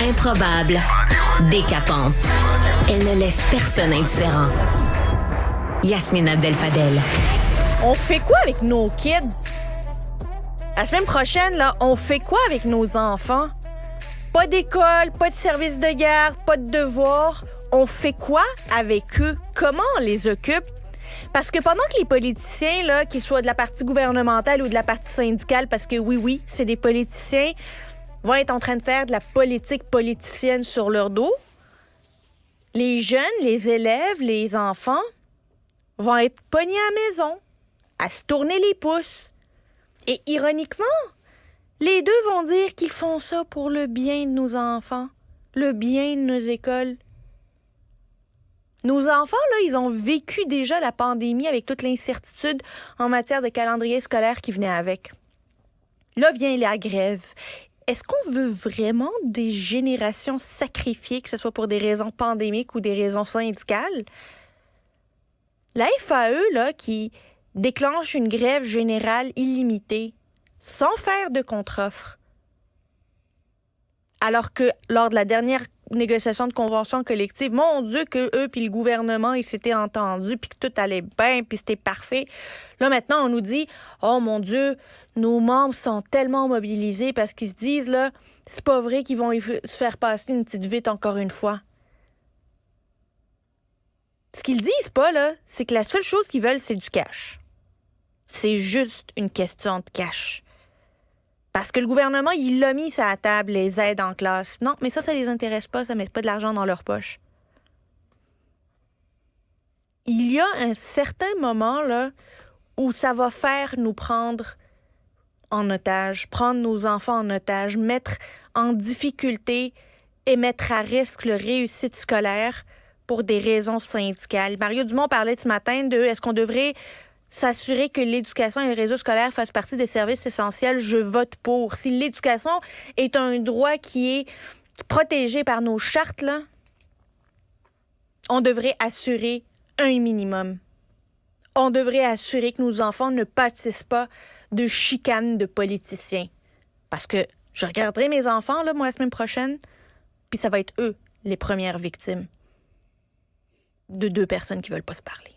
Improbable, décapante. Elle ne laisse personne indifférent. Yasmine Abdel-Fadel. On fait quoi avec nos kids? La semaine prochaine, là, on fait quoi avec nos enfants? Pas d'école, pas de service de garde, pas de devoirs. On fait quoi avec eux? Comment on les occupe? Parce que pendant que les politiciens, là, qu'ils soient de la partie gouvernementale ou de la partie syndicale, parce que oui, c'est des politiciens, vont être en train de faire de la politique politicienne sur leur dos, les jeunes, les élèves, les enfants vont être pognés à la maison, à se tourner les pouces. Et ironiquement, les deux vont dire qu'ils font ça pour le bien de nos enfants, le bien de nos écoles. Nos enfants, là, ils ont vécu déjà la pandémie avec toute l'incertitude en matière de calendrier scolaire qui venait avec. Là vient la grève. Est-ce qu'on veut vraiment des générations sacrifiées, que ce soit pour des raisons pandémiques ou des raisons syndicales? La FAE, là, qui déclenche une grève générale illimitée, sans faire de contre-offre, alors que lors de la dernière négociation de convention collective, mon Dieu, que eux puis le gouvernement, ils s'étaient entendus, puis que tout allait bien, puis c'était parfait. Là, maintenant, on nous dit, oh mon Dieu, nos membres sont tellement mobilisés parce qu'ils se disent, là, c'est pas vrai qu'ils vont se faire passer une petite vite encore une fois. Ce qu'ils disent pas, là, c'est que la seule chose qu'ils veulent, c'est du cash. C'est juste une question de cash. Parce que le gouvernement, il l'a mis sur la table, les aides en classe. Non, mais ça les intéresse pas, ça met pas de l'argent dans leur poche. Il y a un certain moment, là, où ça va faire nous prendre en otage, prendre nos enfants en otage, mettre en difficulté et mettre à risque leur réussite scolaire pour des raisons syndicales. Mario Dumont parlait ce matin de est-ce qu'on devrait s'assurer que l'éducation et le réseau scolaire fassent partie des services essentiels. Je vote pour. Si l'éducation est un droit qui est protégé par nos chartes, là, on devrait assurer un minimum. On devrait assurer que nos enfants ne pâtissent pas de chicanes de politiciens. Parce que je regarderai mes enfants, là, moi, la semaine prochaine, puis ça va être eux, les premières victimes de deux personnes qui veulent pas se parler.